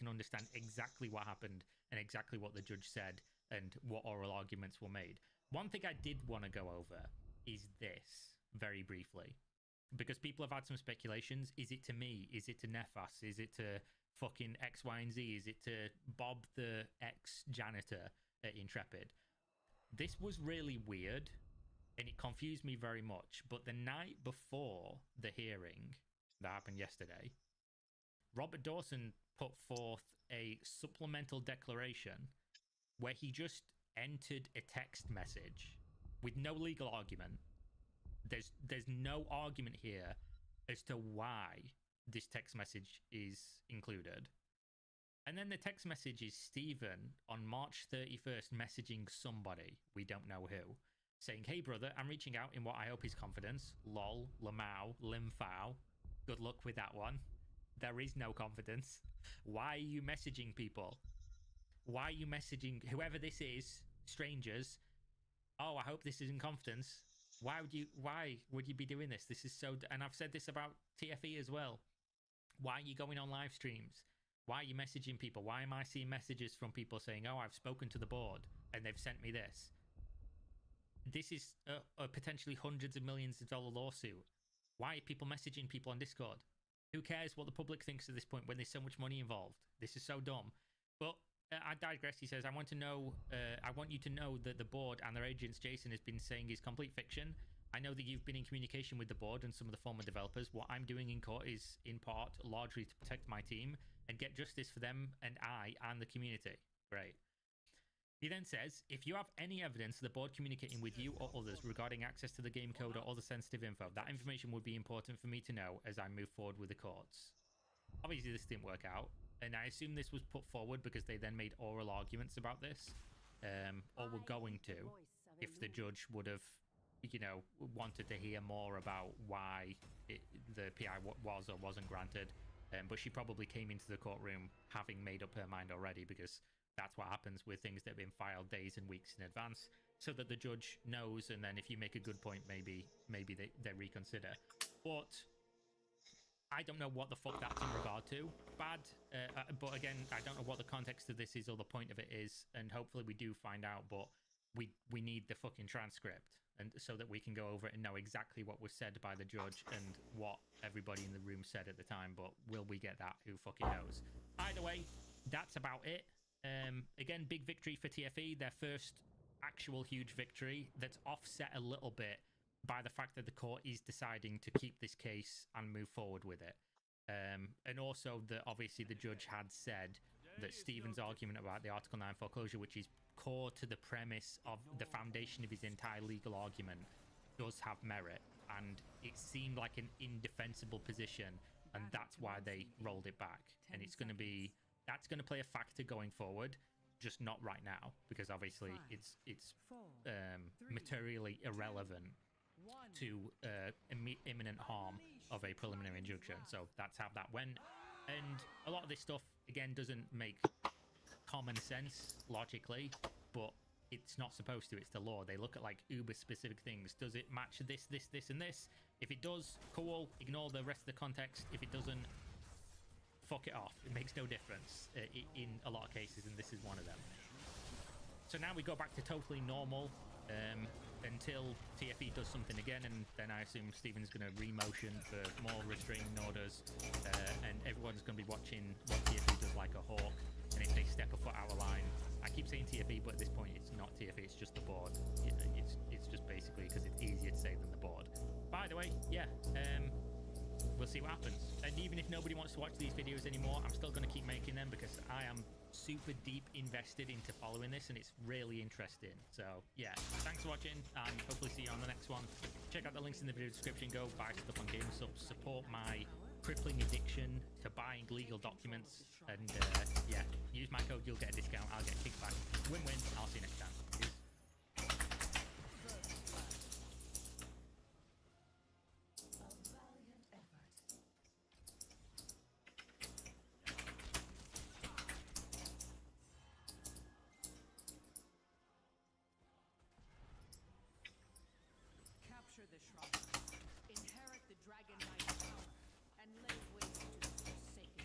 can understand exactly what happened and exactly what the judge said and what oral arguments were made. One thing I did want to go over is this very briefly, because people have had some speculations. Is it to me? Is it to Nefas? Is it to fucking X, Y, and Z? Is it to Bob, the ex-janitor at Intrepid? This was really weird, and it confused me very much. But the night before the hearing that happened yesterday, Robert Dawson put forth a supplemental declaration where he just entered a text message with no legal argument. There's no argument here as to why this text message is included. And then the text message is Stephen on March 31st messaging somebody, we don't know who, saying, "Hey brother, I'm reaching out in what I hope is confidence. Lol, Lamau, Limfao. Good luck with that one. There is no confidence. Why are you messaging people? Why are you messaging whoever this is, strangers? Oh, I hope this is in confidence. Why would you be doing this? This is so..." And I've said this about TFE as well. Why are you going on live streams? Why are you messaging people? Why am I seeing messages from people saying, "Oh, I've spoken to the board and they've sent me this"? This is a potentially hundreds of millions of dollar lawsuit. Why are people messaging people on Discord? Who cares what the public thinks at this point when there's so much money involved? This is so dumb. But I digress. He says, I want you to know that the board and their agents, Jason, has been saying is complete fiction. I know that you've been in communication with the board and some of the former developers. What I'm doing in court is, in part, largely to protect my team and get justice for them and I and the community. Great. He then says, if you have any evidence of the board communicating with you or others regarding access to the game code or other sensitive info, that information would be important for me to know as I move forward with the courts. Obviously, this didn't work out, and I assume this was put forward because they then made oral arguments about this, or were going to, if the judge would have, you know, wanted to hear more about why the PI was or wasn't granted. But she probably came into the courtroom having made up her mind already, because that's what happens with things that have been filed days and weeks in advance, so that the judge knows, and then if you make a good point, maybe they reconsider. But I don't know what the fuck that's in regard to. Bad, but again, I don't know what the context of this is or the point of it is, and hopefully we do find out, but we need the fucking transcript, and so that we can go over it and know exactly what was said by the judge and what everybody in the room said at the time. But will we get that? Who fucking knows? Either way, that's about it. Again, big victory for TFE, their first actual huge victory that's offset a little bit by the fact that the court is deciding to keep this case and move forward with it. And also that obviously the judge had said that Stephen's argument about the Article 9 foreclosure, which is core to the premise of the foundation of his entire legal argument, does have merit, and it seemed like an indefensible position, and that's why they rolled it back. And it's going to be, that's going to play a factor going forward, just not right now, because obviously it's materially irrelevant to imminent harm of a preliminary injunction. So that's how that went. And a lot of this stuff, again, doesn't make common sense logically, but it's not supposed to. It's the law. They look at like uber specific things. Does it match this, this, this, and this? If it does, cool. Ignore the rest of the context. If it doesn't, fuck it off. It makes no difference in a lot of cases, and this is one of them. So now we go back to totally normal until TFE does something again, and then I assume Stephen's going to re-motion for more restraining orders, and everyone's going to be watching what TFE does like a hawk. And if they step a foot out of line, I keep saying TFE, but at this point it's not TFE, it's just the board. It's just basically because it's easier to say than the board. By the way, yeah, we'll see what happens. And even if nobody wants to watch these videos anymore, I'm still going to keep making them because I am super deep invested into following this, and it's really interesting. So yeah, thanks for watching, and hopefully see you on the next one. Check out the links in the video description. Go buy stuff on GameStop, support my crippling addiction to buying legal documents, and yeah, use my code, you'll get a discount, I'll get a kickback. Win-win. I'll see you next time. Peace. Capture the shrine, inherit the Dragon Knight's power, and lay waste to the Forsaken City.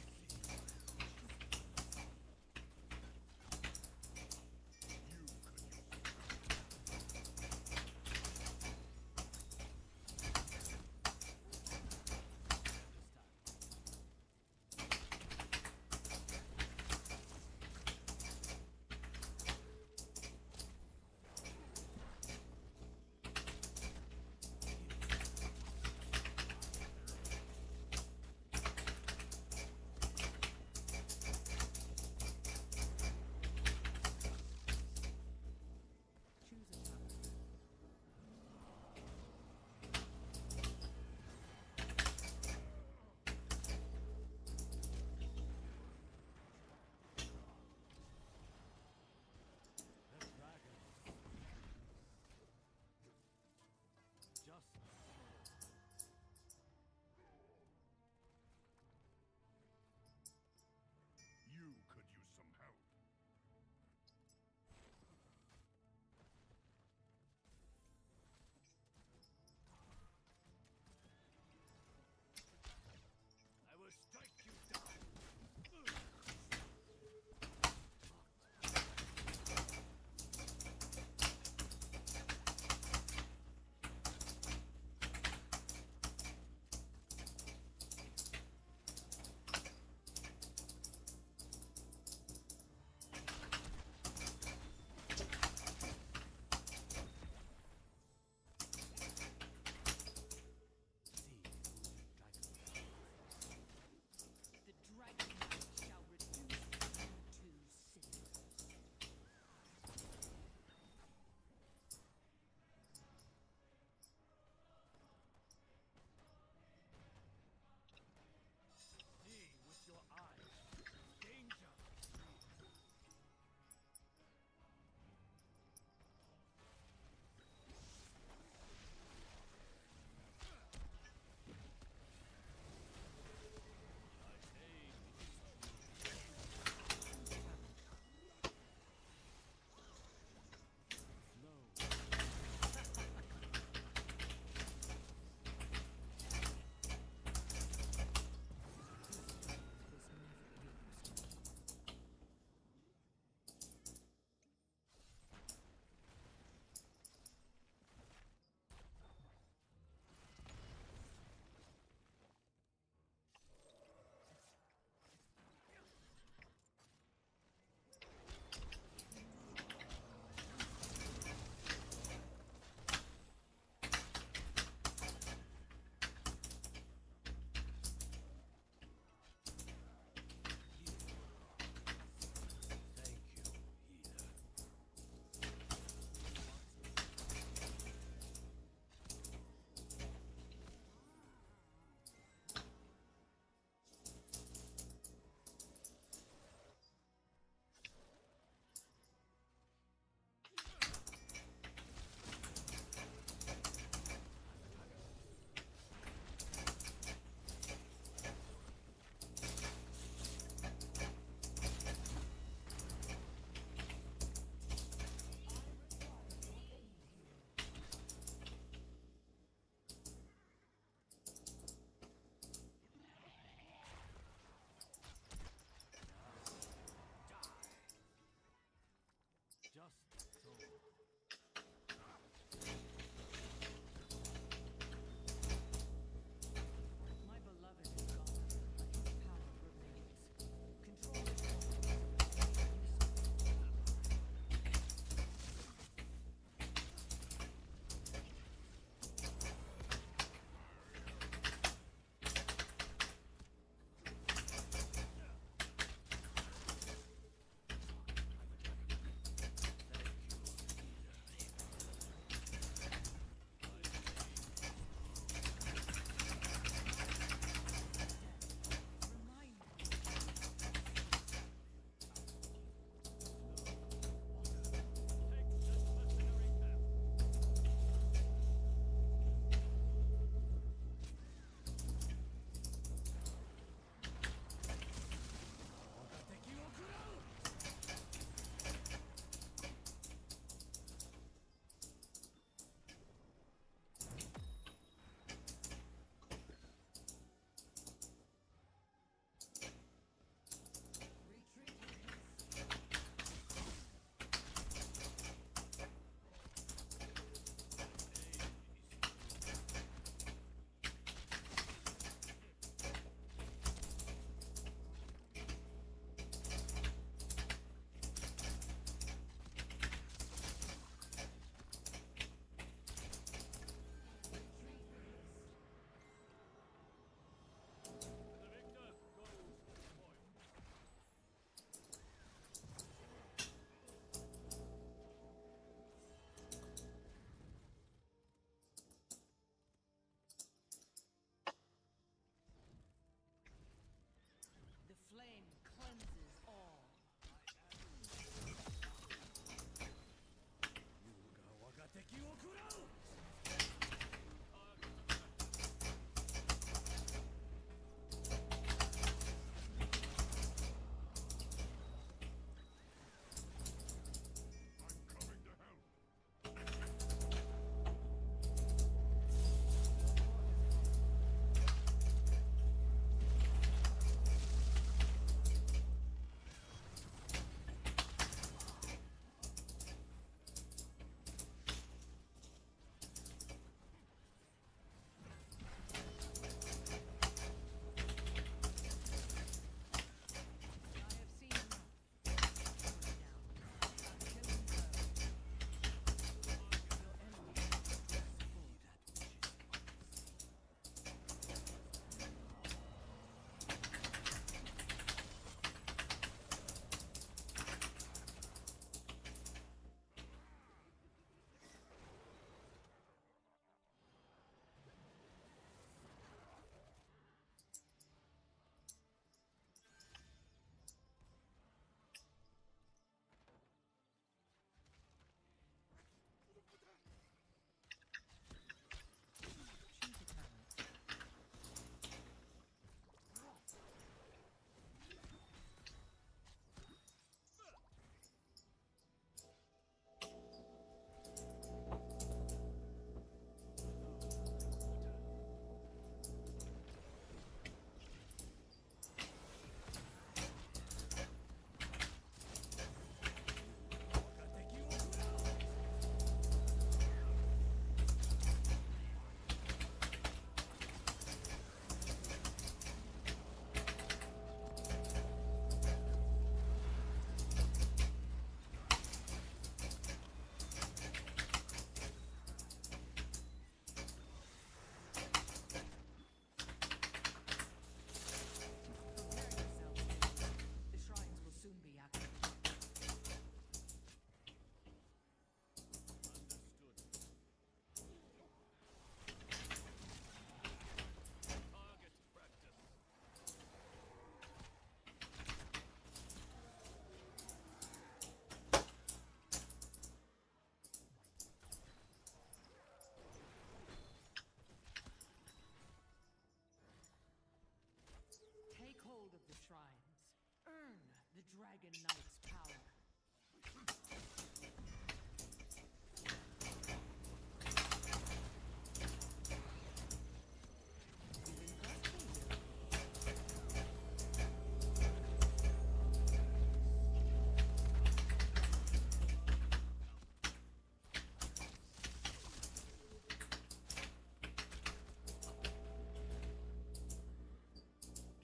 Dragon Knight's power.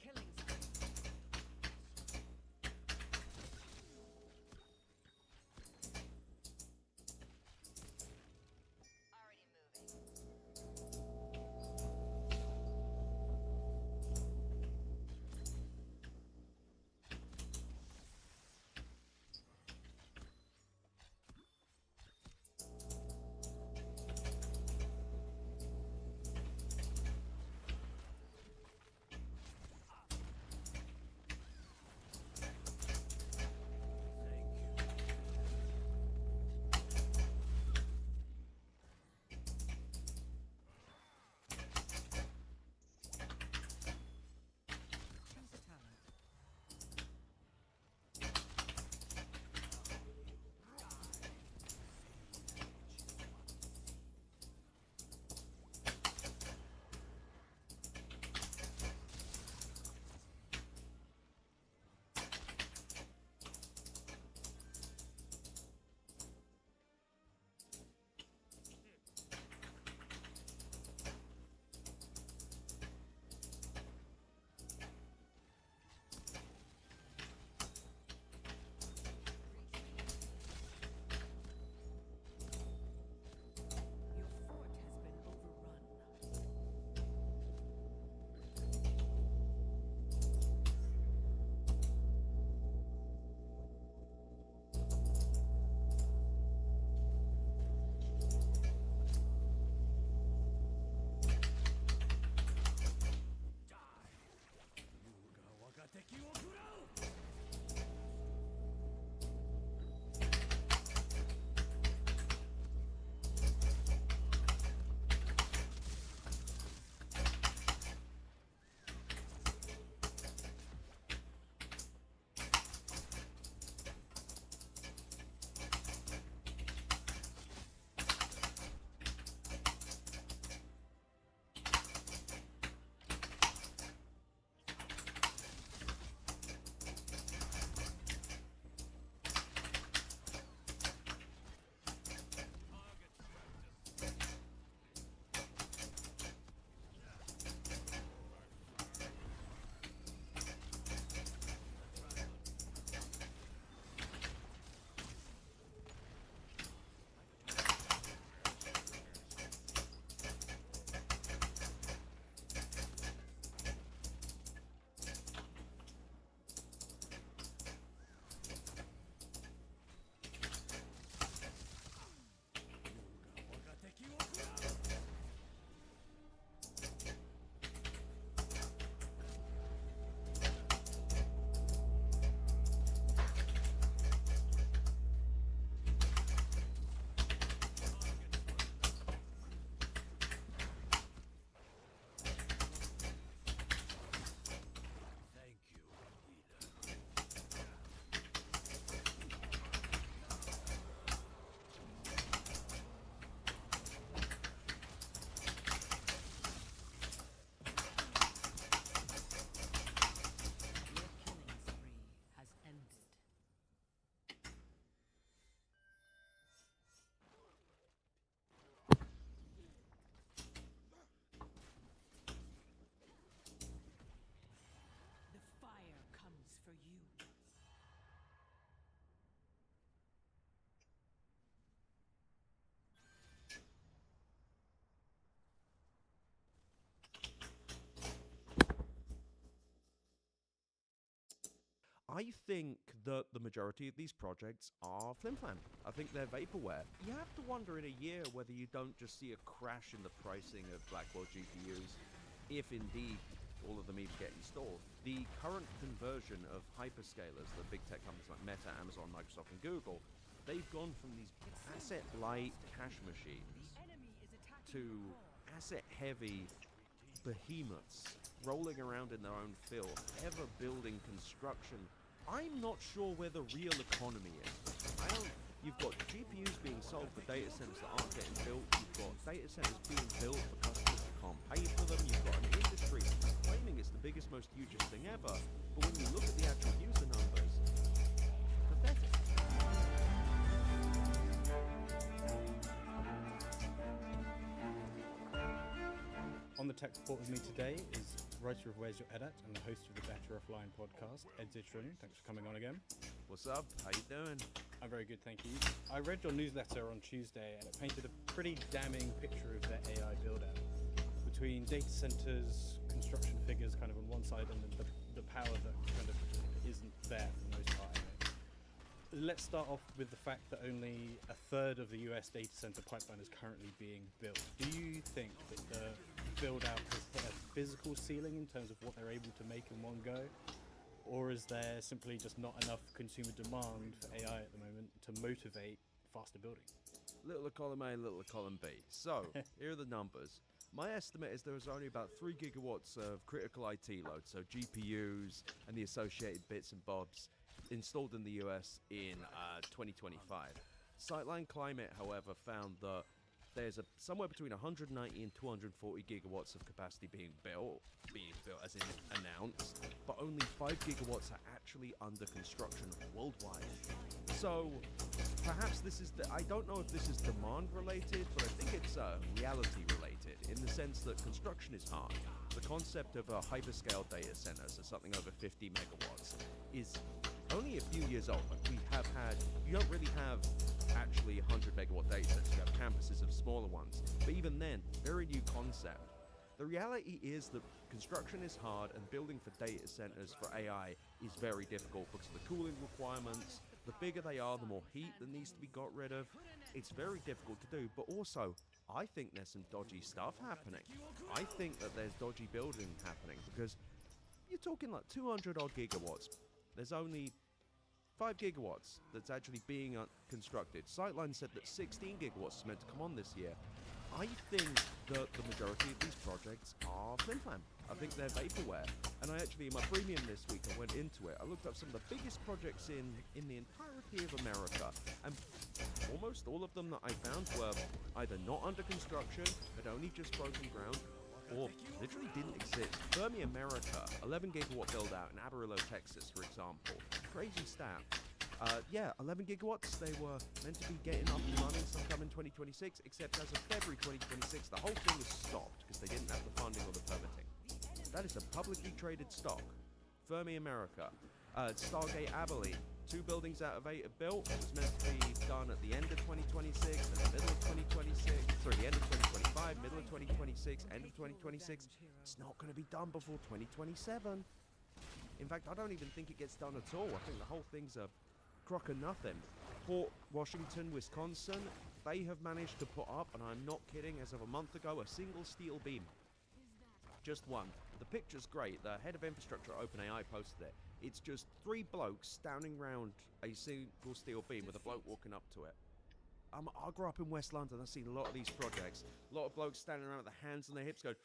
Killing spree. Already moving. Choose a talent. Your fort has been overrun. Your killing spree has ended. The fire comes for you. I think that the majority of these projects are flimflam. I think they're vaporware. You have to wonder in a year whether you don't just see a crash in the pricing of Blackwell GPUs, if indeed all of them even get installed. The current conversion of hyperscalers, the big tech companies like Meta, Amazon, Microsoft, and Google, they've gone from these asset-light cash machines Enemy is attacking to your core. asset-heavy behemoths rolling around in their own filth, ever building construction I'm not sure where the real economy is. I don't. You've got GPUs being sold for data centers that aren't getting built. You've got data centers being built for customers that can't pay for them. You've got an industry claiming it's the biggest, most hugest thing ever. But when you look at the actual user numbers, pathetic. On the Tech Report with me today is writer of Where's Your Ed At and the host of the Better Offline podcast, Ed Zitron. Thanks for coming on again. What's up? How you doing? I'm very good, thank you. I read your newsletter on Tuesday and it painted a pretty damning picture of the AI build-out. Between data centers, construction figures kind of on one side and the power that kind of isn't there for the most part. Let's start off with the fact that only a third of the US data center pipeline is currently being built. Do you think that the build-out has hit a physical ceiling in terms of what they're able to make in one go? Or is there simply just not enough consumer demand for AI at the moment to motivate faster building? Little column A, little column B. So, here are the numbers. My estimate is there was only about 3 gigawatts of critical IT load, so GPUs and the associated bits and bobs, installed in the US in 2025. Sightline Climate, however, found that there's somewhere between 190 and 240 gigawatts of capacity being built as in announced, but only 5 gigawatts are actually under construction worldwide. So perhaps this is I don't know if this is demand related, but I think it's reality related in the sense that construction is hard. The concept of a hyperscale data center, so something over 50 megawatts, is only a few years old. Like you don't really have actually 100 megawatt data centers. You have campuses of smaller ones, but even then, very new concept. The reality is that construction is hard and building for data centers for AI is very difficult because of the cooling requirements. The bigger they are, the more heat that needs to be got rid of. It's very difficult to do, but also, I think there's some dodgy stuff happening. I think that there's dodgy building happening because you're talking like 200 odd gigawatts. There's only 5 gigawatts that's actually being constructed. Sightline said that 16 gigawatts is meant to come on this year. I think that the majority of these projects are flim-flam. I think they're vaporware. And I actually, in my premium this week, I went into it. I looked up some of the biggest projects in the entirety of America. And almost all of them that I found were either not under construction, had only just broken ground, or literally didn't exist. Fermi America, 11 gigawatt build out in Amarillo, Texas, for example. Crazy stat. 11 gigawatts, they were meant to be getting up and running sometime in 2026, except as of February 2026, the whole thing was stopped because they didn't have the funding or the permitting. That is a publicly traded stock. Fermi America. Stargate Abilene, 2 buildings out of 8 are built. It was meant to be done at the end of 2026, then the middle of 2026, sorry, the end of 2025, middle of 2026, end of 2026. It's not going to be done before 2027. In fact, I don't even think it gets done at all. I think the whole thing's a crock of nothing. Port Washington, Wisconsin, they have managed to put up, and I'm not kidding, as of a month ago, a single steel beam. Just one. The picture's great. The head of infrastructure at OpenAI posted it. It's just 3 blokes standing round a single steel beam with a bloke walking up to it. I grew up in West London. I've seen a lot of these projects. A lot of blokes standing around with their hands on their hips going,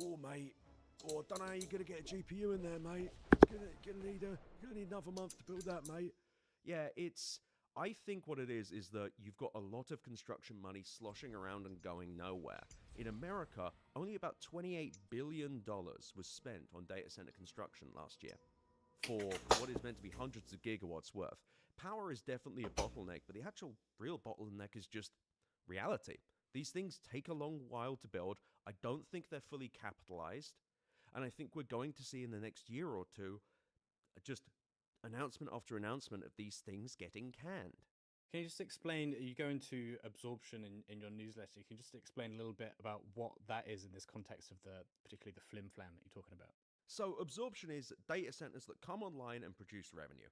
oh, mate. Oh, I don't know how you're going to get a GPU in there, mate. You're gonna need another month to build that, mate. Yeah, I think what it is that you've got a lot of construction money sloshing around and going nowhere. In America, only about $28 billion was spent on data center construction last year for what is meant to be hundreds of gigawatts worth. Power is definitely a bottleneck, but the actual real bottleneck is just reality. These things take a long while to build. I don't think they're fully capitalized. And I think we're going to see in the next year or two just announcement after announcement of these things getting canned. Can you just explain, you go into absorption in your newsletter, you can just explain a little bit about what that is in this context of particularly the flim-flam that you're talking about? So absorption is data centers that come online and produce revenue.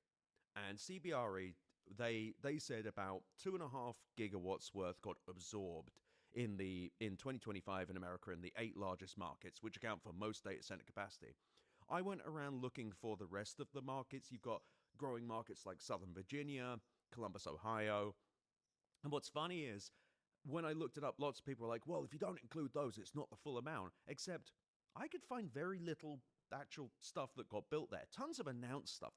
And CBRE, they said about 2.5 gigawatts worth got absorbed in 2025 in America in the 8 largest markets, which account for most data center capacity. I went around looking for the rest of the markets. You've got growing markets like Southern Virginia, Columbus, Ohio. And what's funny is, when I looked it up, lots of people were like, well, if you don't include those, it's not the full amount. Except, I could find very little actual stuff that got built there. Tons of announced stuff.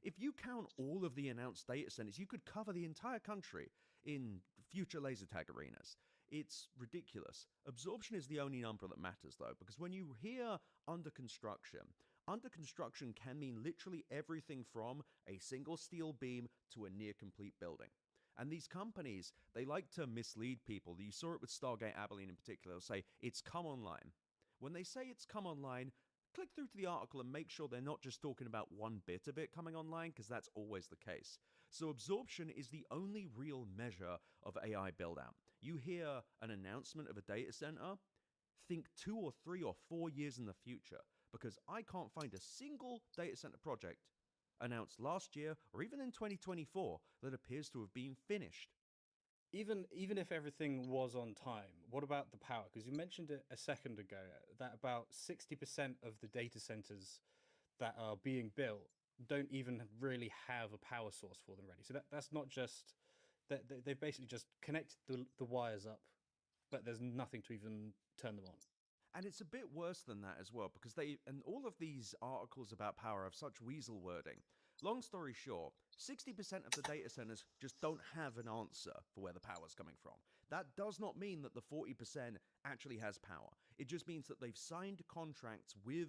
If you count all of the announced data centers, you could cover the entire country in future laser tag arenas. It's ridiculous. Absorption is the only number that matters, though, because when you hear under construction can mean literally everything from a single steel beam to a near complete building. And these companies, they like to mislead people. You saw it with Stargate Abilene in particular. They'll say, it's come online. When they say it's come online, click through to the article and make sure they're not just talking about one bit of it coming online, because that's always the case. So absorption is the only real measure of AI build-out. You hear an announcement of a data center, think 2 or 3 or 4 years in the future, because I can't find a single data center project announced last year or even in 2024 that appears to have been finished. Even if everything was on time, what about the power? Because you mentioned it a second ago that about 60% of the data centers that are being built don't even really have a power source for them ready. So that's not just that they've basically just connected the wires up, but there's nothing to even turn them on. And it's a bit worse than that as well, because all of these articles about power have such weasel wording. Long story short, 60% of the data centers just don't have an answer for where the power's coming from. That does not mean that the 40% actually has power. It just means that they've signed contracts with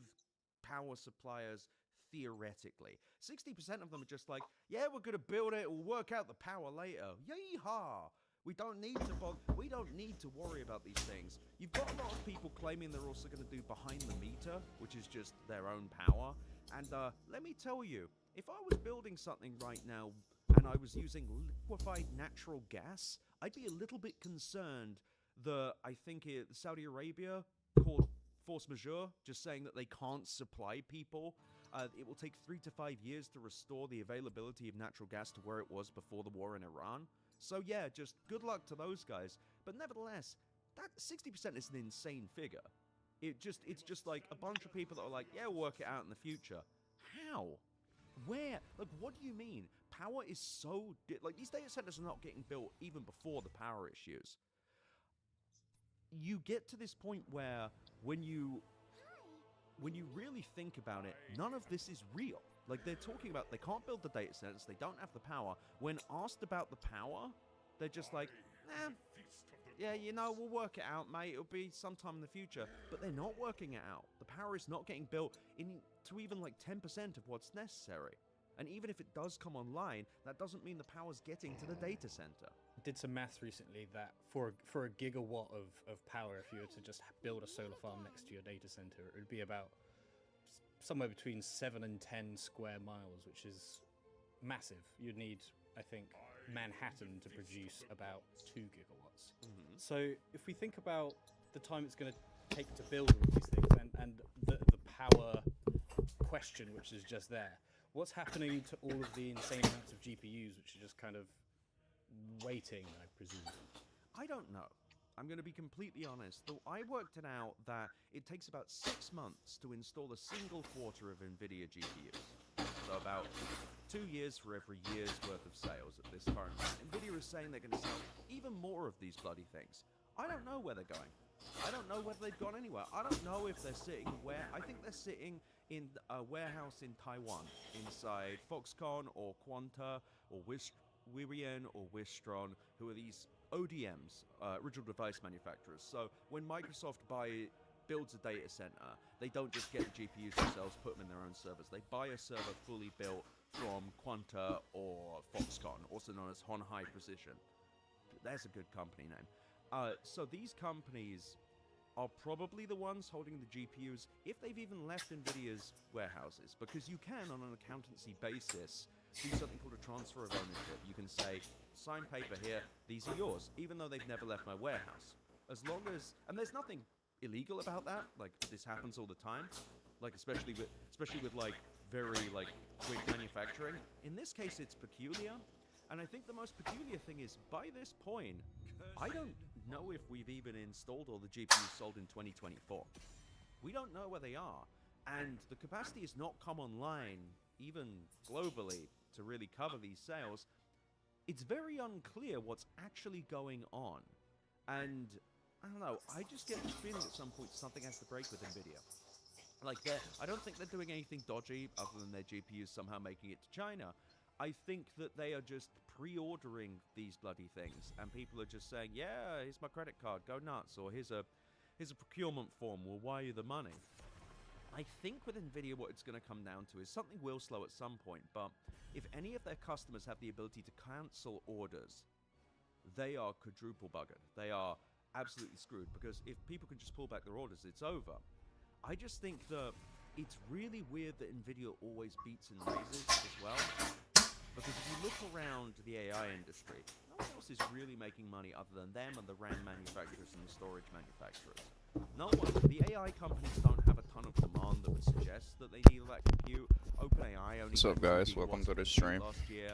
power suppliers theoretically. 60% of them are just like, yeah, we're going to build it, we'll work out the power later. Yeehaw! We don't need to worry about these things. You've got a lot of people claiming they're also going to do behind the meter, which is just their own power. And let me tell you, if I was building something right now and I was using liquefied natural gas, I'd be a little bit concerned that I think Saudi Arabia called force majeure, just saying that they can't supply people. It will take 3 to 5 years to restore the availability of natural gas to where it was before the war in Iran. So yeah, just good luck to those guys. But nevertheless, that 60% is an insane figure. It's just like a bunch of people that are like, yeah, we'll work it out in the future. How? Where? Like, what do you mean? Power is so... like, these data centers are not getting built even before the power issues. You get to this point where when you really think about it, none of this is real. Like, they're talking about they can't build the data centers, they don't have the power. When asked about the power, they're just like, nah, yeah, you know, we'll work it out, mate. It'll be sometime in the future. But they're not working it out. The power is not getting built to even like 10% of what's necessary. And even if it does come online, that doesn't mean the power's getting to the data center. Did some maths recently that for a gigawatt of power, if you were to just build a solar farm next to your data center, it would be about somewhere between 7 and 10 square miles, which is massive. You'd need, I think, Manhattan to produce about 2 gigawatts. Mm-hmm. So if we think about the time it's going to take to build all of these things and the power question, which is just there, what's happening to all of the insane amounts of GPUs, which are just kind of waiting, I presume? I don't know. I'm going to be completely honest. Though I worked it out that it takes about 6 months to install a single quarter of NVIDIA GPUs. So about 2 years for every year's worth of sales at this current moment. NVIDIA is saying they're going to sell even more of these bloody things. I don't know where they're going. I don't know whether they've gone anywhere. I don't know if they're sitting where... I think they're sitting in a warehouse in Taiwan, inside Foxconn or Quanta or Wirion or Wistron, who are these ODMs, original device manufacturers. So when Microsoft builds a data center, they don't just get the GPUs themselves, put them in their own servers. They buy a server fully built from Quanta or Foxconn, also known as Hon High Precision. There's a good company name. So these companies are probably the ones holding the GPUs, if they've even left NVIDIA's warehouses, because you can, on an accountancy basis, do something called a transfer of ownership. You can say, sign paper here, these are yours, even though they've never left my warehouse. As long as, and there's nothing illegal about that, like, this happens all the time, like, especially with like, very, like, quick manufacturing. In this case, it's peculiar, and I think the most peculiar thing is, by this point, I don't know if we've even installed all the GPUs sold in 2024. We don't know where they are, and the capacity has not come online, even globally, to really cover these sales. It's very unclear what's actually going on, and I don't know, I just get the feeling at some point something has to break with NVIDIA. Like, I don't think they're doing anything dodgy other than their GPUs somehow making it to China. I think that they are just pre-ordering these bloody things, and people are just saying, yeah, here's my credit card, go nuts, or here's a procurement form, we'll wire you the money. I think with Nvidia what it's going to come down to is something will slow at some point, but if any of their customers have the ability to cancel orders, they are quadruple buggered. They are absolutely screwed, because if people can just pull back their orders, it's over. I just think that it's really weird that Nvidia always beats and raises as well, because if you look around the AI industry, no one else is really making money other than them and the RAM manufacturers and the storage manufacturers. No one. The AI companies don't have a ton of demand that would suggest that they need all that compute. OpenAI only. What's up, guys? Welcome to the stream. Last year.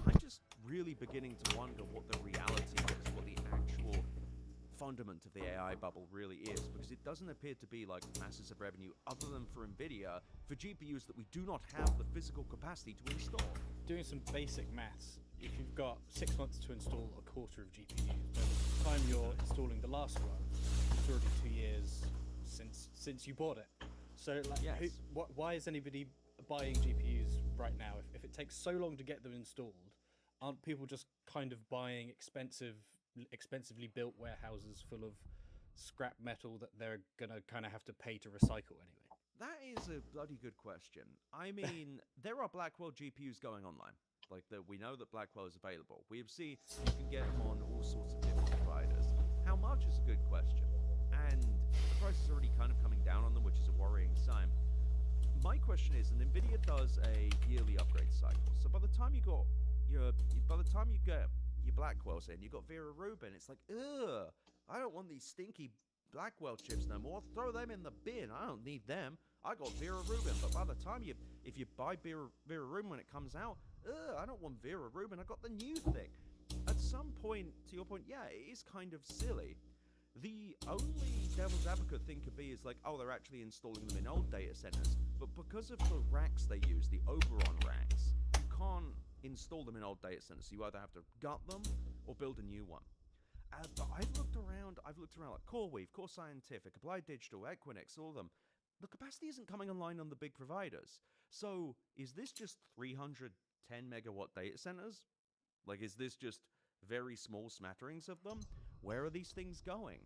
I'm just really beginning to wonder what the reality is, what the actual fundament of the AI bubble really is, because it doesn't appear to be like masses of revenue other than for Nvidia for GPUs that we do not have the physical capacity to install. Doing some basic maths, if you've got 6 months to install a quarter of GPUs, by the time you're installing the last one, it's already 2 years since you bought it. So, like, Yes. why is anybody buying GPUs right now? If it takes so long to get them installed, aren't people just kind of buying expensively built warehouses full of scrap metal that they're gonna kind of have to pay to recycle anyway? That is a bloody good question. I mean, there are Blackwell GPUs going online. Like, we know that Blackwell is available. We have seen you can get them on all sorts of different providers. How much is a good question. And the price is already kind of coming down on them, which is a worrying sign. My question is, and Nvidia does a yearly upgrade cycle. So by the time you get your Blackwells in, you got Vera Rubin. It's like, ugh, I don't want these stinky Blackwell chips no more. Throw them in the bin. I don't need them. I got Vera Rubin. But by the time if you buy Vera Rubin when it comes out, ugh, I don't want Vera Rubin. I got the new thing. At some point, to your point, yeah, it is kind of silly. The only devil's advocate thing could be is like, oh, they're actually installing them in old data centers. But because of the racks they use, the Oberon racks, you can't install them in old data centers. So you either have to gut them or build a new one. But I've looked around like CoreWeave, Core Scientific, Applied Digital, Equinix, all of them. The capacity isn't coming online on the big providers. So is this just 310 megawatt data centers? Like, is this just very small smatterings of them? Where are these things going?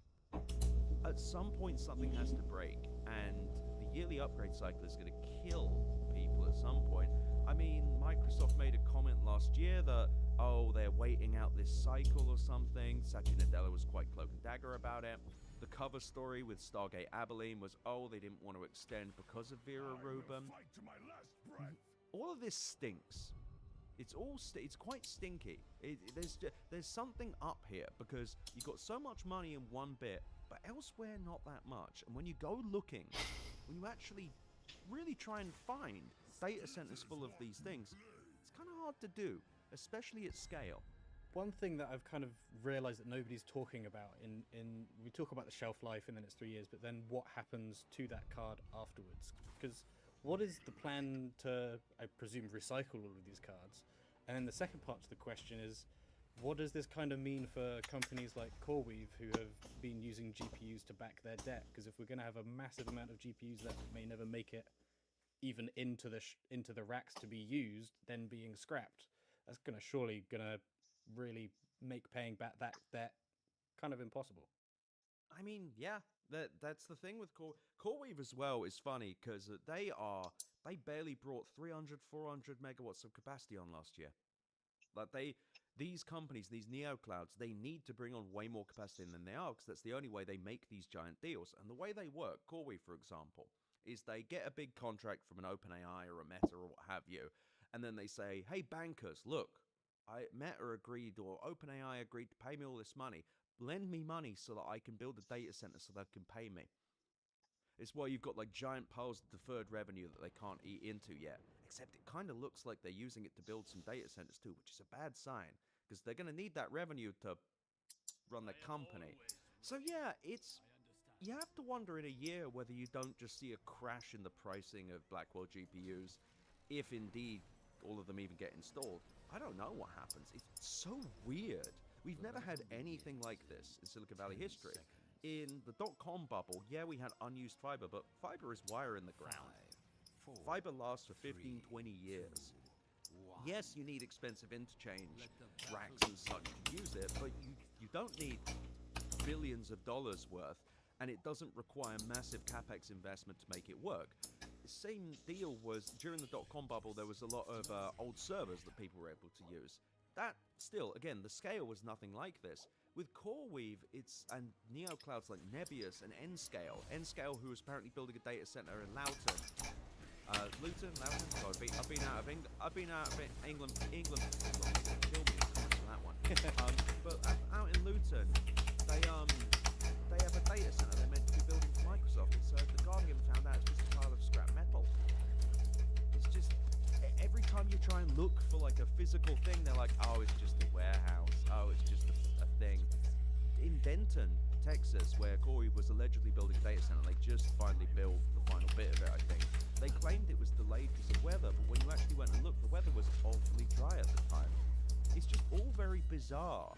At some point, something has to break, and the yearly upgrade cycle is going to kill people at some point. I mean, Microsoft made a comment last year that, oh, they're waiting out this cycle or something. Satya Nadella was quite cloak and dagger about it. The cover story with Stargate Abilene was, oh, they didn't want to extend because of Vera Rubin. All of this stinks. It's quite stinky. There's something up here, because you got so much money in one bit, but elsewhere not that much. And when you go looking, when you actually really try and find data centers full of these things, it's kind of hard to do, especially at scale. One thing that I've kind of realized that nobody's talking about in we talk about the shelf life and then it's 3 years, but then what happens to that card afterwards? Because what is the plan to, I presume, recycle all of these cards? And then the second part to the question is, what does this kind of mean for companies like CoreWeave who have been using GPUs to back their debt? Because if we're going to have a massive amount of GPUs that may never make it even into the racks to be used, then being scrapped, that's surely gonna really make paying back that debt kind of impossible. I mean, yeah, that's the thing with CoreWeave as well. Is funny because they barely brought 300, 400 megawatts of capacity on last year. Like these companies, these neo clouds, they need to bring on way more capacity than they are, because that's the only way they make these giant deals. And the way they work, CoreWeave, for example, is they get a big contract from an OpenAI or a Meta or what have you, and then they say, hey, bankers, look, Meta agreed or OpenAI agreed to pay me all this money. Lend me money so that I can build a data center so they can pay me. It's why you've got like giant piles of deferred revenue that they can't eat into yet. Except it kind of looks like they're using it to build some data centers too, which is a bad sign, because they're going to need that revenue to run the company. So yeah, you have to wonder in a year whether you don't just see a crash in the pricing of Blackwell GPUs, if indeed all of them even get installed. I don't know what happens. It's so weird. We've never had anything like this in Silicon Valley history. In the dot-com bubble, yeah, we had unused fiber, but fiber is wire in the ground. Fiber lasts for 15, 20 years. Yes, you need expensive interchange racks and such to use it, but you don't need billions of dollars worth, and it doesn't require massive capex investment to make it work. The same deal was during the dot-com bubble. There was a lot of old servers that people were able to use. That still, again, the scale was nothing like this. With CoreWeave, and neoclouds like Nebius and Nscale. Nscale, who was apparently building a data center in Loughton. Luton. So I've been out of England. England kill me on that one. But out in Luton, they have a data center they're meant to be building for Microsoft. So the Guardian found out it's just a pile of scrap metal. It's just every time you try and look for like a physical thing, they're like, oh, it's just a warehouse. Oh, it's just a thing. In Denton, Texas, where CoreWeave was allegedly building a data center, they just finally built the final bit of it, I think. They claimed it was delayed because of weather, but when you actually went and looked, the weather was awfully dry at the time. It's just all very bizarre.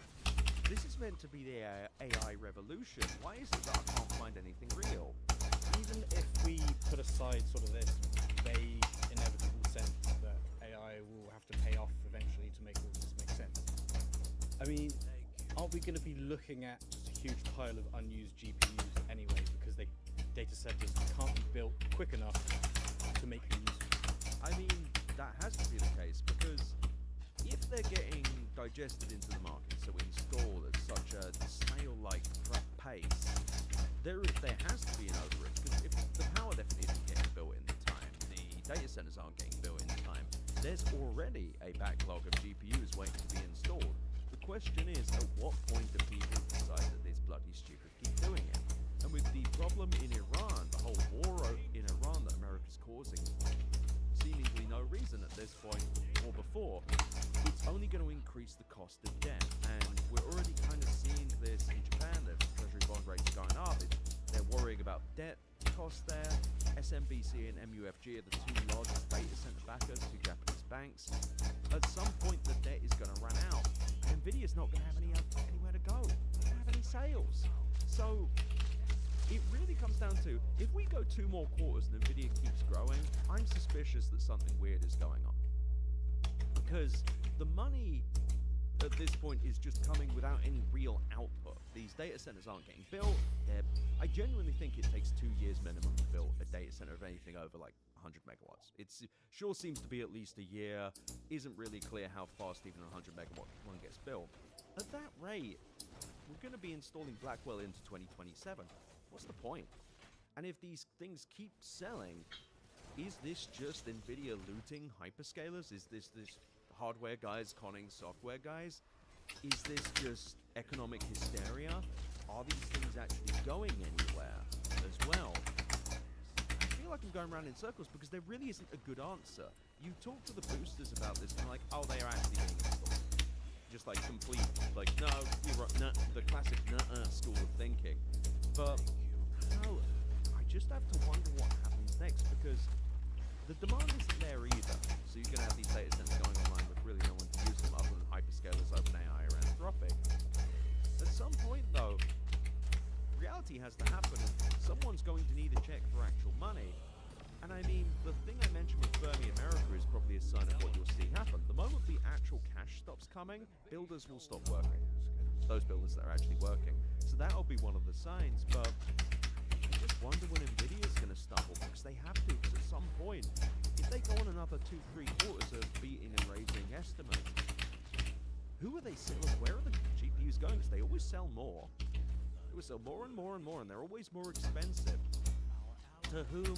This is meant to be the AI revolution. Why is it that I can't find anything real? Even if we put aside sort of this vague, inevitable sense that AI will have to pay off eventually to make all this make sense, I mean, aren't we going to be looking at just a huge pile of unused GPUs anyway, because data centers can't be built quick enough to make them useful? I mean, that has to be the case, because if they're getting digested into the market, so installed at such a snail-like pace, there has to be an overage, because if the power definitely isn't getting built in time, the data centers aren't getting built in time, there's already a backlog of GPUs waiting to be installed. The question is, at what point do people decide that it's bloody stupid to keep doing it? And with the problem in Iran, the whole war in Iran that America's causing, seemingly no reason at this point or before, it's only going to increase the cost of debt. And we're already kind of seeing this in Japan. The treasury bond rates are going up. They're worrying about debt costs there. SMBC and MUFG are the two largest data center backers, two Japanese banks. At some point, the debt is going to run out. Nvidia's not going to have anywhere to go. They don't have any sales. So it really comes down to, if we go 2 more quarters and Nvidia keeps growing, I'm suspicious that something weird is going on. Because the money at this point is just coming without any real output. These data centers aren't getting built. I genuinely think it takes 2 years minimum to build a data center of anything over like 100 megawatts. It sure seems to be at least a year. Isn't really clear how fast even a 100 megawatt one gets built. At that rate, we're going to be installing Blackwell into 2027. What's the point? And if these things keep selling, is this just Nvidia looting hyperscalers? Is this hardware guys conning software guys? Is this just economic hysteria? Are these things actually going anywhere as well? I feel like I'm going around in circles because there really isn't a good answer. You talk to the boosters about this and they're like, oh, they are actually being installed. Just like complete, like, no, you're right, no, the classic school of thinking. But no, I just have to wonder what happens next, because the demand isn't there either. So you're going to have these data centers going online with really no one to use them other than hyperscalers, OpenAI, or Anthropic. At some point, though, reality has to happen, and someone's going to need a check for actual money. And I mean, the thing I mentioned with Fermi America is probably a sign of what you'll see happen. The moment the actual cash stops coming, builders will stop working. Those builders that are actually working. So that'll be one of the signs, but I just wonder when Nvidia's going to stumble, because they have to, because at some point, if they go on another 2-3 quarters of beating and raising estimates, who are they selling? Where are the GPUs going? Because they always sell more. They always sell more and more and more, and they're always more expensive. To whom?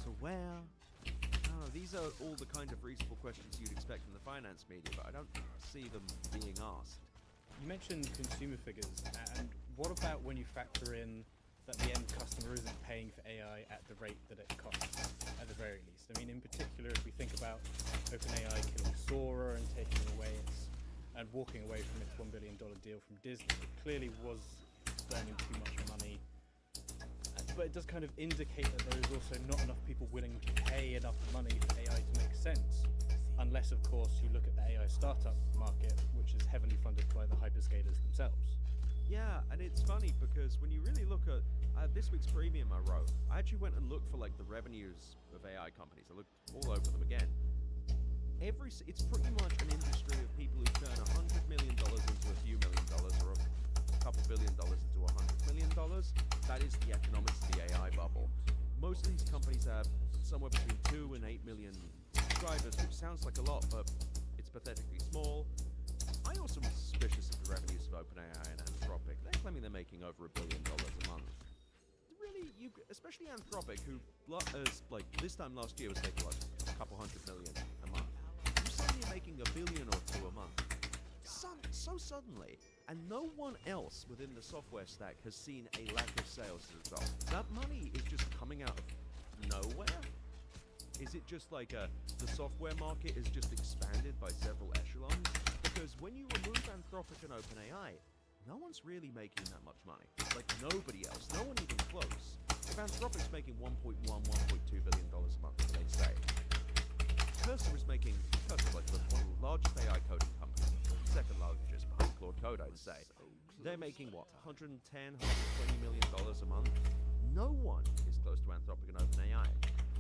To where? I don't know, these are all the kind of reasonable questions you'd expect from the finance media, but I don't see them being asked. You mentioned consumer figures, and what about when you factor in that the end customer isn't paying for AI at the rate that it costs, at the very least? I mean, in particular, if we think about OpenAI killing Sora and taking away and walking away from its $1 billion deal from Disney, it clearly was burning too much money. But it does kind of indicate that there is also not enough people willing to pay enough money for AI to make sense. Unless, of course, you look at the AI startup market, which is heavily funded by the hyperscalers themselves. Yeah, and it's funny because when you really look at this week's premium I wrote, I actually went and looked for like the revenues of AI companies. I looked all over them again. It's pretty much an industry of people who turn $100 million into a few $1 million, or a couple $1 billion into $100 million. That is the economics of the AI bubble. Most of these companies have somewhere between 2 and 8 million subscribers, which sounds like a lot, but it's pathetically small. I also am suspicious of the revenues of OpenAI and Anthropic. They're claiming they're making over $1 billion a month. Really, especially Anthropic, who like this time last year was making like a couple $100 million a month. You're suddenly making $1 billion or $2 billion a month. So suddenly, and no one else within the software stack has seen a lack of sales as a result. That money is just coming out of nowhere. Is it just like the software market is just expanded by several echelons? Because when you remove Anthropic and OpenAI, no one's really making that much money. Like nobody else, no one even close. If Anthropic's making $1.2 billion a month, they say, Cursor is making, Cursor like one of the largest AI coding companies, second largest behind Claude Code, I'd say. They're making what, $110, $120 million a month? No one is close to Anthropic and OpenAI.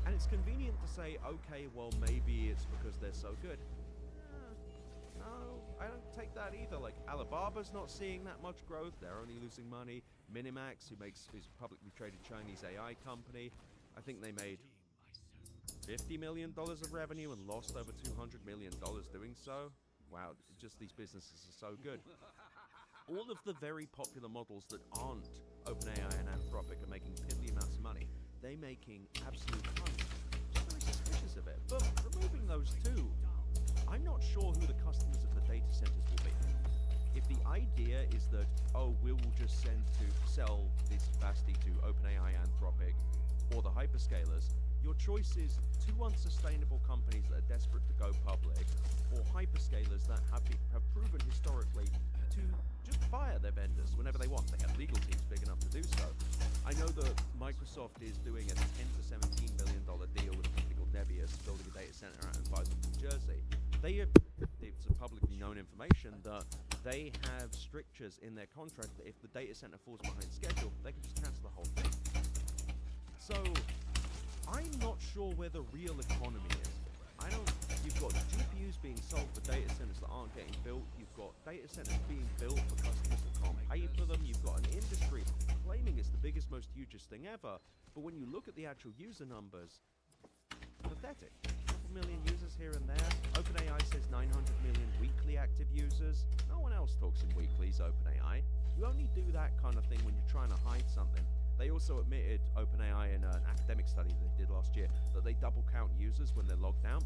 And it's convenient to say, okay, well, maybe it's because they're so good. No, I don't take that either. Like, Alibaba's not seeing that much growth. They're only losing money. Minimax, who is a publicly traded Chinese AI company, I think they made $50 million of revenue and lost over $200 million doing so. Wow, just these businesses are so good. All of the very popular models that aren't OpenAI and Anthropic are making piddly amounts of money. They're making absolute tons. I'm very suspicious of it. But removing those two, I'm not sure who the customers of the data centers will be. If the idea is that, oh, we will just sell this capacity to OpenAI, Anthropic, or the hyperscalers, your choice is two unsustainable companies that are desperate to go public, or hyperscalers that have proven historically to just fire their vendors whenever they want. They have legal teams big enough to do so. I know that Microsoft is doing a $10 to $17 billion deal with a company called Nebius, building a data center out in Buzzard, New Jersey. It's a publicly known information that they have strictures in their contract that if the data center falls behind schedule, they can just cancel the whole thing. So, I'm not sure where the real economy is. You've got GPUs being sold for data centers that aren't getting built. You've got data centers being built for customers that can't pay for them. You've got an industry claiming it's the biggest, most hugest thing ever. But when you look at the actual user numbers, pathetic. A couple million users here and there. OpenAI says 900 million weekly active users. No one else talks in weeklies, OpenAI. You only do that kind of thing when you're trying to hide something. They also admitted, OpenAI, in an academic study they did last year, that they double count users when they're logged out.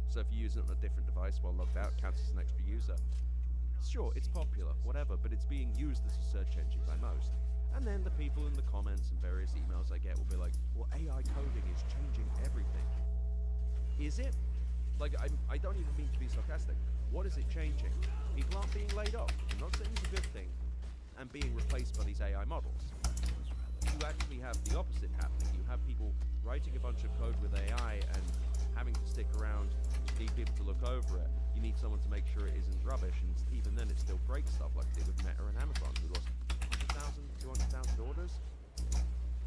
So if you use it on a different device while logged out, it counts as an extra user. Sure, it's popular, whatever, but it's being used as a search engine by most. And then the people in the comments and various emails I get will be like, well, AI coding is changing everything. Is it? Like, I don't even mean to be sarcastic. What is it changing? People aren't being laid off. I'm not saying it's a good thing. And being replaced by these AI models. You actually have the opposite happening. You have people writing a bunch of code with AI and having to stick around. You need people to look over it. You need someone to make sure it isn't rubbish, and even then it still breaks stuff like they did with Meta and Amazon, who lost 100,000, 200,000 orders.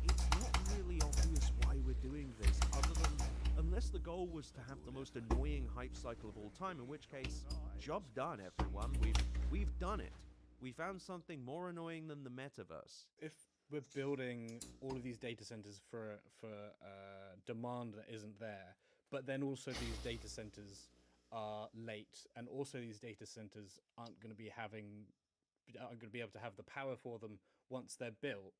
It's not really obvious why we're doing this, other than unless the goal was to have the most annoying hype cycle of all time, in which case, job done, everyone. We've done it. We found something more annoying than the metaverse. If we're building all of these data centers for demand that isn't there, but then also these data centers are late, and also these data centers aren't going to be able to have the power for them once they're built.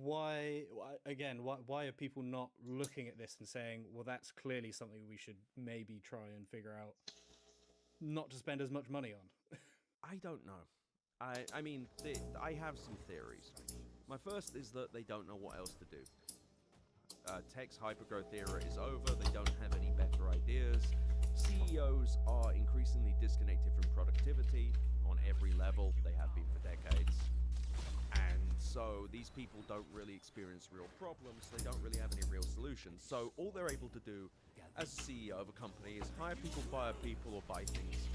Why are people not looking at this and saying, well, that's clearly something we should maybe try and figure out not to spend as much money on? I don't know. I mean, I have some theories. My first is that they don't know what else to do. Tech's hypergrowth era is over. They don't have any better ideas. CEOs are increasingly disconnected from productivity on every level. They have been for decades. And so these people don't really experience real problems. They don't really have any real solutions. So all they're able to do as a CEO of a company is hire people, fire people, or buy things.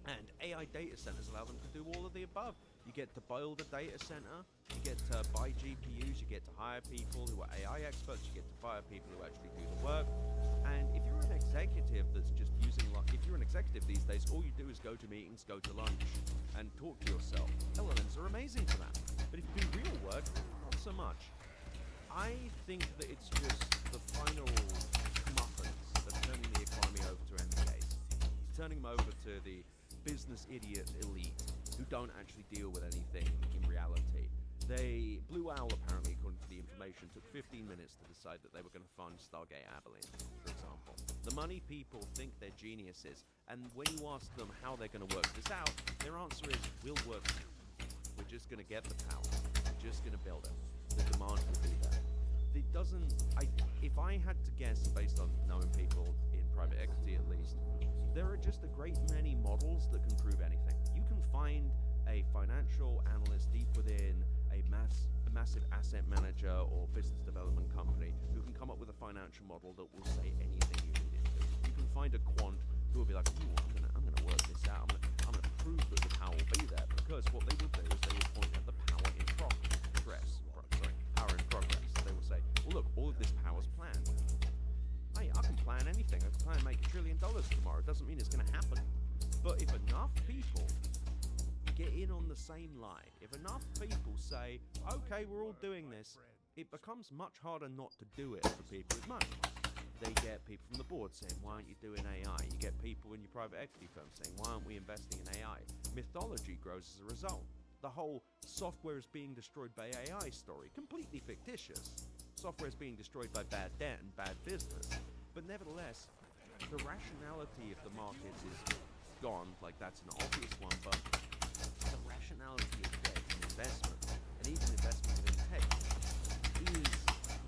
And AI data centers allow them to do all of the above. You get to build a data center, you get to buy GPUs, you get to hire people who are AI experts, you get to fire people who actually do the work. And if you're an executive that's just using, if you're an executive these days, all you do is go to meetings, go to lunch, and talk to yourself. LLMs are amazing for that. But if you do real work, not so much. I think that it's just the final comeuppance of turning the economy over to MBAs, turning them over to the business idiot elite who don't actually deal with anything in reality. Blue Owl, apparently, according to the information, took 15 minutes to decide that they were going to fund Stargate Abilene, for example. The money people think they're geniuses, and when you ask them how they're going to work this out, their answer is, we'll work it. We're just going to get the power. We're just going to build it. The demand will be there. It doesn't... if I had to guess, based on knowing people in private equity at least, there are just a great many models that can prove anything. You can find a financial analyst deep within a massive asset manager or business development company who can come up with a financial model that will say anything you need it to. You can find a quant who will be like, ooh, I'm gonna work this out. I'm gonna prove that the power will be there, because what they will do is they will point at the power in progress. Power in progress. They will say, well, look, all of this power's planned. Hey, I can plan anything. I can plan to make $1 trillion tomorrow. It doesn't mean it's gonna happen. But if enough people get in on the same line, if enough people say, okay, we're all doing this, it becomes much harder not to do it for people with money. They get people from the board saying, why aren't you doing AI? You get people in your private equity firm saying, why aren't we investing in AI? Mythology grows as a result. The whole software is being destroyed by AI story, completely fictitious. Software is being destroyed by bad debt and bad business. But nevertheless, the rationality of the markets is gone, like that's an obvious one, but the rationality of debt and investment, and even investment in tech, is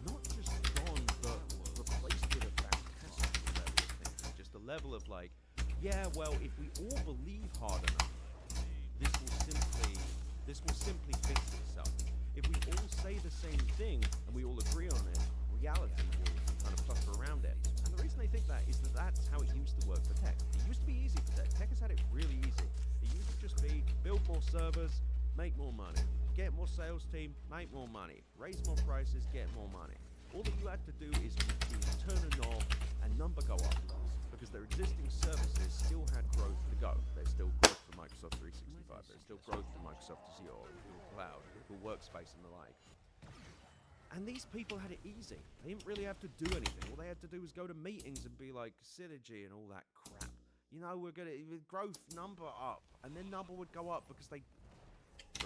not just gone, but replaced with a fantastic level of thinking. Just a level of like, yeah, well, if we all believe hard enough, this will simply fix itself. If we all say the same thing and we all agree on it, reality will kind of cluster around it. And the reason they think that is that that's how it used to work for tech. It used to be easy for tech. Tech has had it really easy. It used to just be build more servers, make more money, get more sales team, make more money, raise more prices, get more money. All that you had to do is turn a knob and number go up, because their existing services still had growth to go. There's still growth for Microsoft 365. There's still growth for Microsoft Azure, Google Cloud, Google Workspace, and the like. And these people had it easy. They didn't really have to do anything. All they had to do was go to meetings and be like, Synergy and all that crap. You know, we're going to growth number up. And then number would go up because they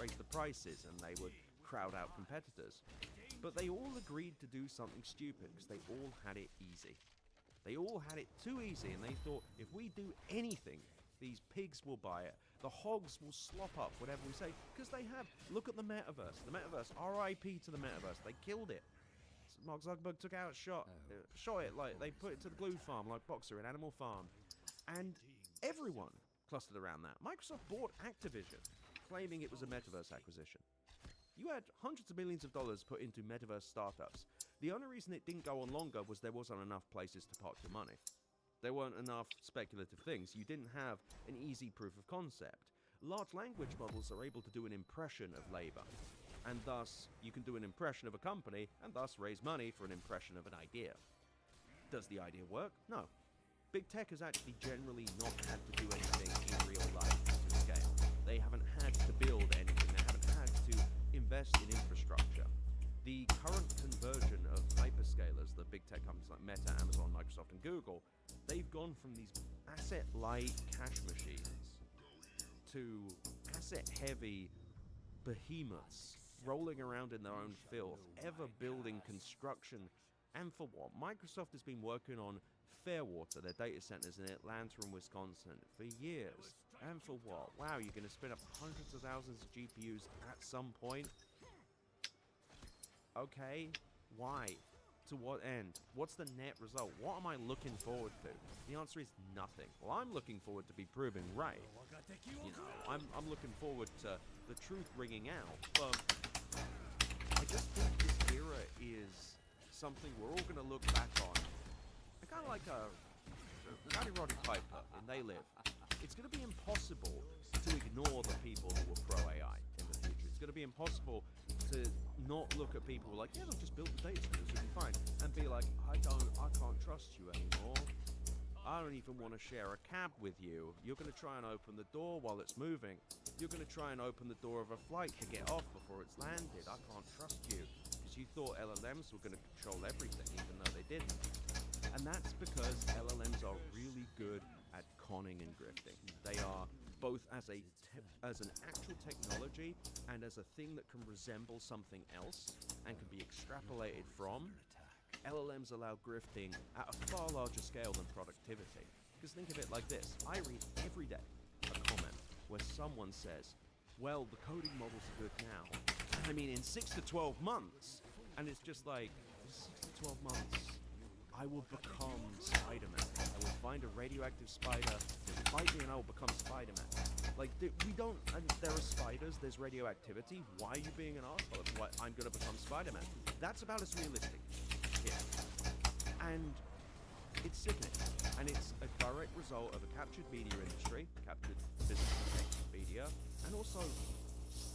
raised the prices and they would crowd out competitors. But they all agreed to do something stupid because they all had it easy. They all had it too easy, and they thought, if we do anything, these pigs will buy it. The hogs will slop up whatever we say, because they have. Look at the metaverse. The metaverse, RIP to the metaverse. They killed it. Mark Zuckerberg took out shot it, like they put it to the glue farm, like Boxer in Animal Farm. And everyone clustered around that. Microsoft bought Activision, claiming it was a metaverse acquisition. You had hundreds of millions of dollars put into metaverse startups. The only reason it didn't go on longer was there wasn't enough places to park your money. There weren't enough speculative things. You didn't have an easy proof of concept. Large language models are able to do an impression of labor, and thus you can do an impression of a company and thus raise money for an impression of an idea. Does the idea work? No. Big tech has actually generally not had to do anything in real life to scale. They haven't had to build anything. They haven't had to invest in infrastructure. The current conversion of hyperscalers, the big tech companies like Meta, Amazon, Microsoft, and Google, they've gone from these asset-light cash machines to asset-heavy behemoths rolling around in their own filth, ever building construction. And for what? Microsoft has been working on Fairwater, their data centers in Atlanta and Wisconsin, for years. And for what? Wow, you're going to spin up hundreds of thousands of GPUs at some point? Okay, why? To what end? What's the net result? What am I looking forward to? The answer is nothing. Well, I'm looking forward to be proven right. You know, I'm looking forward to the truth ringing out, but I just think this era is something we're all going to look back on. Kind of like Roddy Piper in They Live. It's going to be impossible to ignore the people who were pro-AI in be impossible to not look at people like, yeah, they'll just build the data centers, it'll be fine, and be like, I can't trust you anymore. I don't even want to share a cab with you. You're going to try and open the door while it's moving. You're going to try and open the door of a flight to get off before it's landed. I can't trust you. Because you thought LLMs were going to control everything, even though they didn't. And that's because LLMs are really good at conning and grifting. They are both as an actual technology and as a thing that can resemble something else and can be extrapolated from. LLMs allow grifting at a far larger scale than productivity. Because think of it like this. I read every day a comment where someone says, well, the coding models are good now. I mean, in 6 to 12 months. And it's just like, 6 to 12 months, I will become Spider-Man. I will find a radioactive spider, it'll fight me, and I will become Spider-Man. Like, we don't, and there are spiders, there's radioactivity. Why are you being an asshole? Why I'm gonna become Spider-Man. That's about as realistic. Yeah. And it's sickening. And it's a direct result of a captured media industry, captured physical tech media, and also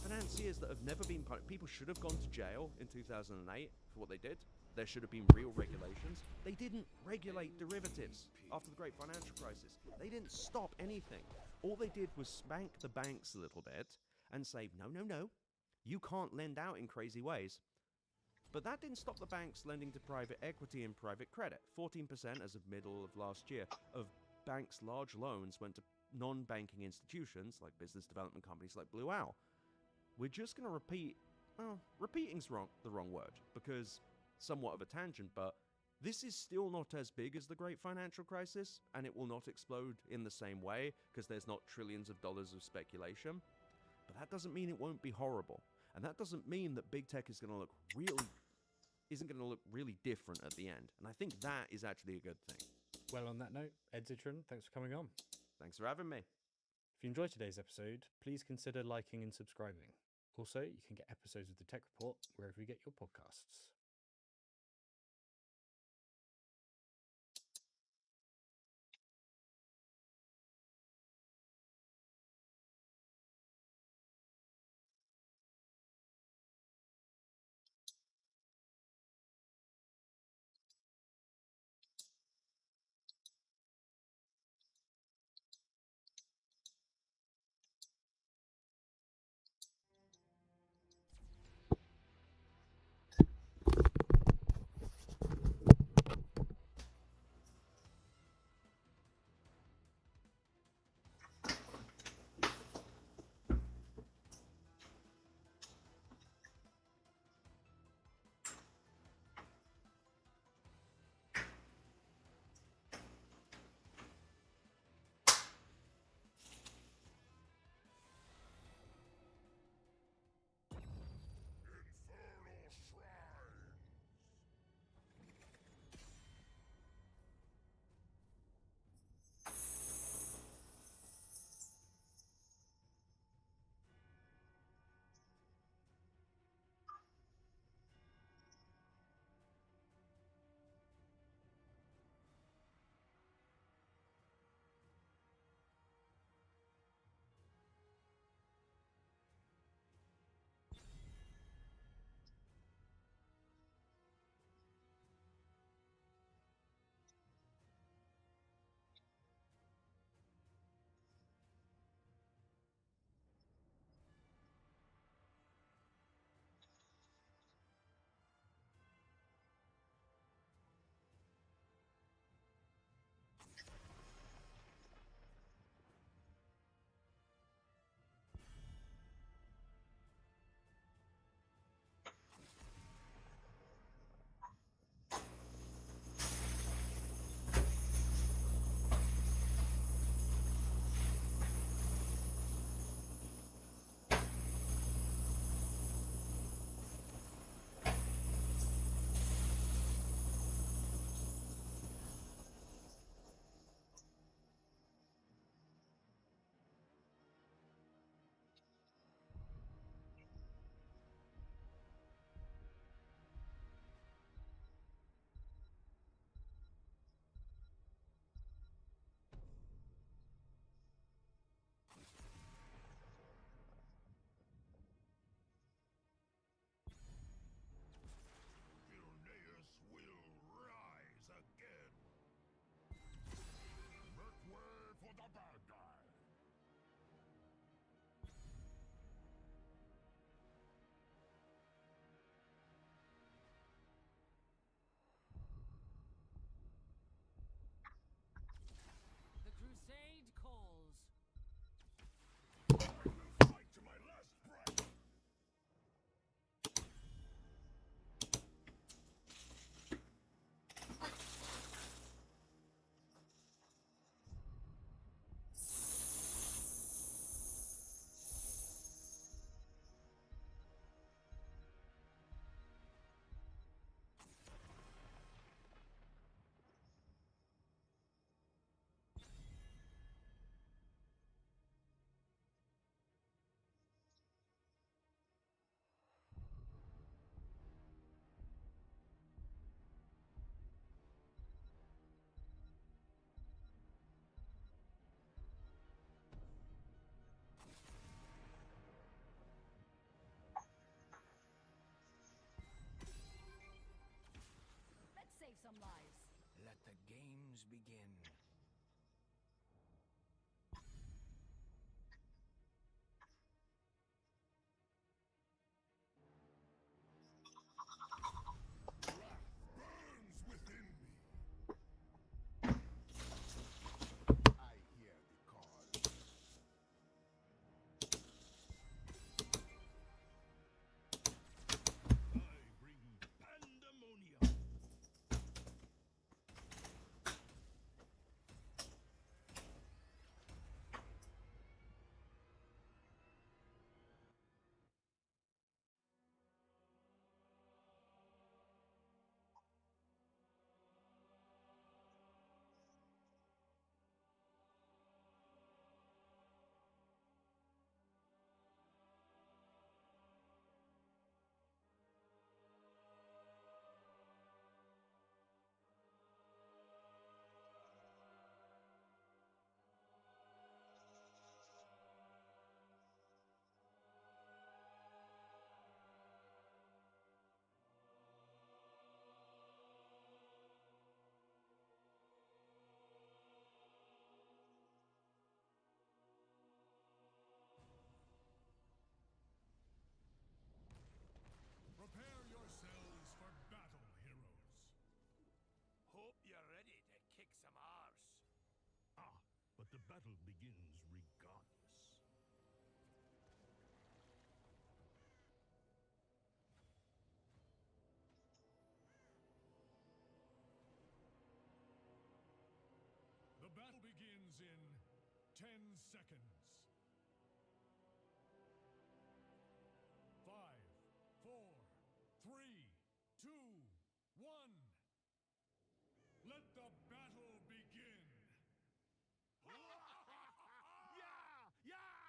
financiers that have never been punished. People should have gone to jail in 2008 for what they did. There should have been real regulations. They didn't regulate derivatives after the great financial crisis. They didn't stop anything. All they did was spank the banks a little bit and say, no, no, no, you can't lend out in crazy ways. But that didn't stop the banks lending to private equity and private credit. 14% as of middle of last year of banks' large loans went to non-banking institutions like business development companies like Blue Owl. We're just going to repeat, well, repeating's the wrong word because somewhat of a tangent, but this is still not as big as the great financial crisis, and it will not explode in the same way because there's not trillions of dollars of speculation. But that doesn't mean it won't be horrible. And that doesn't mean that big tech is going to look really different at the end. And I think that is actually a good thing. Well, on that note, Ed Zitron, thanks for coming on. Thanks for having me. If you enjoyed today's episode, please consider liking and subscribing. Also, you can get episodes of the Tech Report wherever you get your podcasts. begin. I hear the call. I bring pandemonium. Prepare yourselves for battle, heroes. Hope you're ready to kick some arse. Ah, but the battle begins regardless. The battle begins in 10 seconds. 5, 4, 3, 2, 1. Let the battle begin. Yeah! Yeah!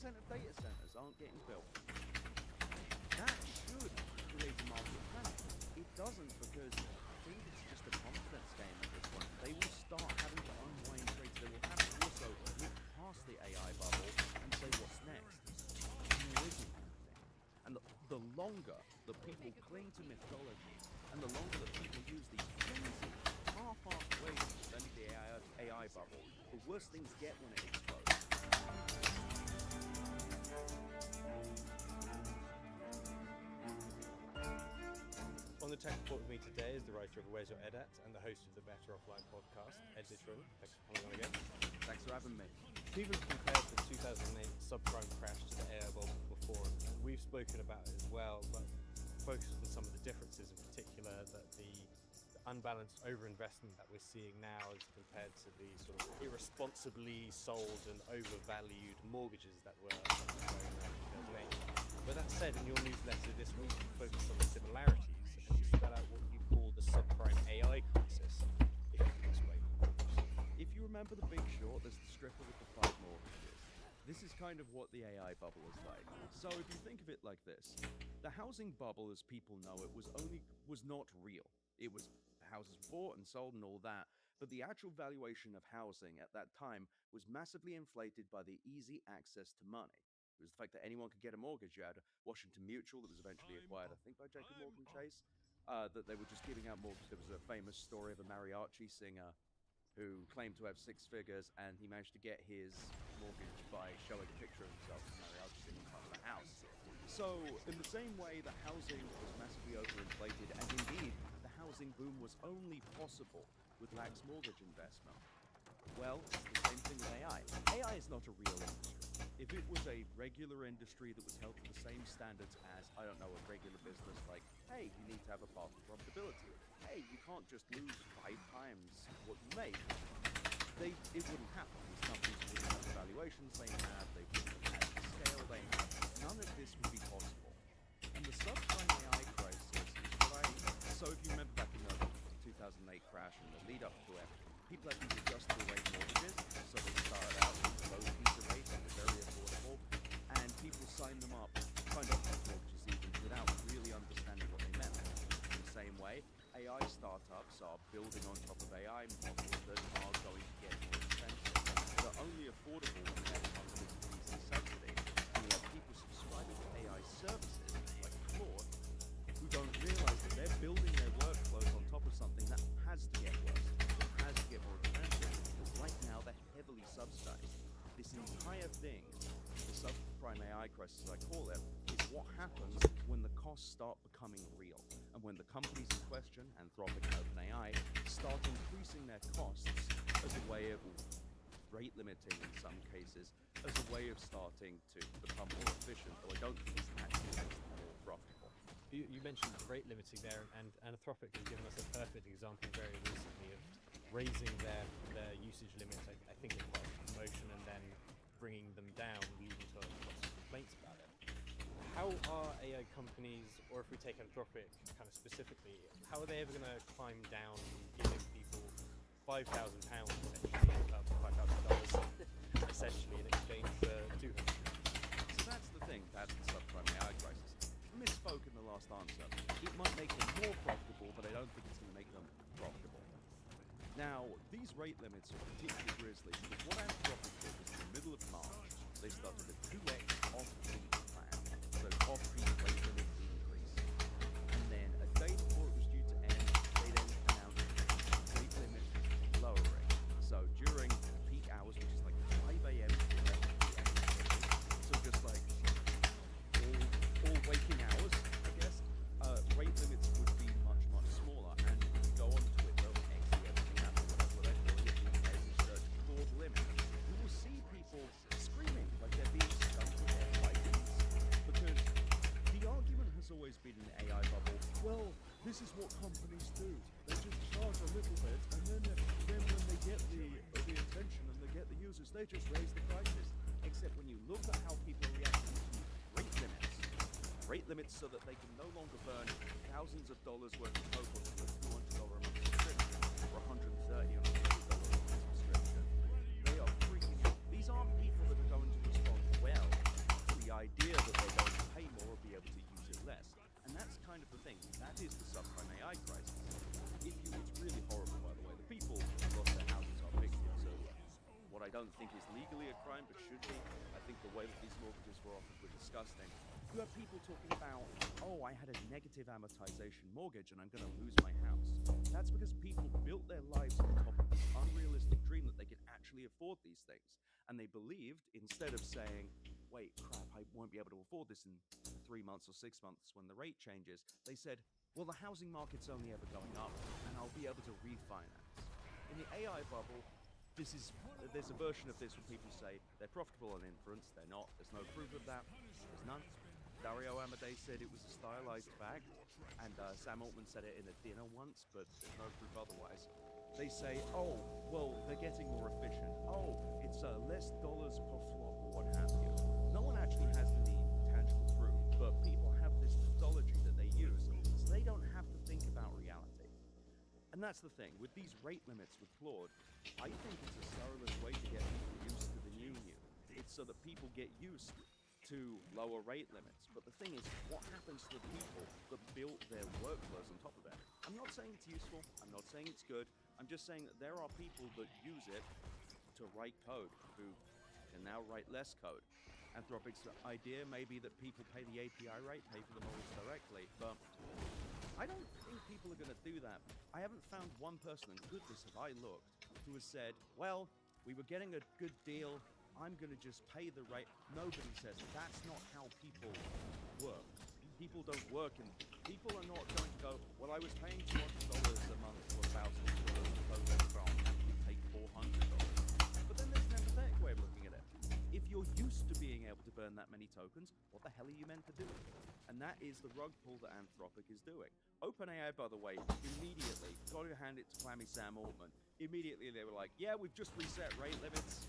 of data centers aren't getting built. That should create a market panic. It doesn't, because I think it's just a confidence game at this point. They will start having to unwind trades. They will have to also look past the AI bubble and say, what's next? There isn't anything. And the longer that people cling to mythology, and the longer that people use these flimsy, half-assed ways of defending the AI bubble, the worse things get when it explodes. On the tech report with me today is the writer of Where's Your Ed At and the host of the Better Offline podcast, Ed Ditchwin. Thanks for coming on again. Thanks for having me. People have compared the 2008 subprime crash to the AI bubble before, and we've spoken about it as well, but focused on some of the differences, in particular that the unbalanced overinvestment that we're seeing now as compared to the sort of irresponsibly sold and overvalued mortgages that were going around in 2008. But that said, in your newsletter this week, you focused on the similarities and you spell out what you call the subprime AI crisis. If you can explain. If you remember The Big Short, there's the stripper with the 5 mortgages. This is kind of what the AI bubble is like. So if you think of it like this, the housing bubble as people know it was not real. It was houses bought and sold and all that, but the actual valuation of housing at that time was massively inflated by the easy access to money. It was the fact that anyone could get a mortgage. You had Washington Mutual that was eventually acquired, I think, by JP Morgan Chase, that they were just giving out mortgages. There was a famous story of a mariachi singer who claimed to have 6 figures, and he managed to get his mortgage by showing a picture of himself as a mariachi singing in front of the house. So, in the same way that housing was massively overinflated, and indeed, the housing boom was only possible with lax mortgage investment. Well, it's the same thing with AI. AI is not a real industry. If it was a regular industry that was held to the same standards as, I don't know, a regular business, like, hey, you need to have a path to profitability. Hey, you can't just lose 5 times what you make. It wouldn't happen. These companies wouldn't have the valuations they have, they wouldn't have had the scale they have. None of this would be possible. And the subprime AI crisis is what so if you remember back in the 2008 crash and the lead up to it, people had these adjustable rate mortgages, so they started out with low teaser rates and they're very affordable, and people signed them up, signed up for mortgages even without really understanding what they meant. In the same way, AI startups are building on top of AI models that are going to get more expensive. They're only affordable when they come with easy subsidy. And you have people subscribing to AI services like Claude who don't realize that they're building their workflows on top of something that has to get worse, that has to get more expensive, because right now they're heavily subsidized. This entire thing, the subprime AI crisis I call it, is what happens when the costs start becoming real, and when the companies in question, Anthropic and OpenAI, start increasing their costs as a way of rate limiting in some cases, as a way of starting to become more efficient, though I don't think it's actually makes them more profitable. You mentioned rate limiting there, and Anthropic has given us a perfect example very recently of raising their usage limits, I think in quite a promotion, and then bringing them down, leading to lots of complaints about it. How are AI companies, or if we take Anthropic kind of specifically, how are they ever going to climb down giving people £5,000 essentially in exchange for 200? So that's the thing, that's the subprime AI crisis. Misspoke in the last answer. It might make them more profitable, but I don't think it's going to make them profitable. Now, these rate limits are particularly grisly because what Anthropic did was in the middle of March, they started a 2x off-peak plan. So off-peak rate limit increase. And then a day before it was due to end, they then announced rate limit lowering. So during peak hours, which is like 5 a.m. to 11 p.m. So just like all waking hours, I guess, rate limits would be much, much smaller. And if you go on Twitter, or X, everything happens, whatever they're calling it these days, and search Claude limit, you will see people screaming like they're being stung with their lightnings. Because the argument has always been in the AI bubble, well, this is what companies do. They just charge a little bit, and then when they get the attention and they get the users, they just raise the prices. Except when you look at how people are reacting to rate limits so that they can no longer burn thousands of dollars worth of tokens for a $200 a month subscription or $130 or $100 a month subscription. They are freaking out. These aren't people that are going to respond well don't think is legally a crime, but should be. I think the way that these mortgages were offered were disgusting. You have people talking about, oh, I had a negative amortization mortgage and I'm going to lose my house. That's because people built their lives on top of this unrealistic dream that they could actually afford these things. And they believed, instead of saying, wait, crap, I won't be able to afford this in 3 months or 6 months when the rate changes, they said, well, the housing market's only ever going up and I'll be able to refinance. In the AI bubble, there's a version of this where people say they're profitable on inference. They're not. There's no proof of that. There's none. Dario Amodei said it was a stylized fact, and Sam Altman said it in a dinner once, but there's no proof otherwise. They say, oh, well, they're getting more efficient. Oh, it's less dollars per flop or what have you. No one actually has any tangible proof, but people have this mythology that they use, so they don't have to think about reality. And that's the thing, with these rate limits with Claude, I think it's a scurrilous way to get people used to the new. It's so that people get used to lower rate limits. But the thing is, what happens to the people that built their workflows on top of it? I'm not saying it's useful, I'm not saying it's good, I'm just saying that there are people that use it to write code who can now write less code. Anthropic's idea may be that people pay the API rate, pay for the models directly, but I don't think people are going to do that. I haven't found one person, and goodness have I looked, who has said, well, we were getting a good deal, I'm going to just pay the rate. Nobody says that's not how people work. People don't work, and people are not going to go, well, I was paying $200 a month for $1,000 from, you take $400. But then there's an empathetic way of looking at it. If you're used to being able to burn that many tokens, what the hell are you meant to do? And that is the rug pull that Anthropic is doing. OpenAI, by the way, immediately, got to hand it to Clammy Sam Altman, immediately they were like, yeah, we've just reset rate limits.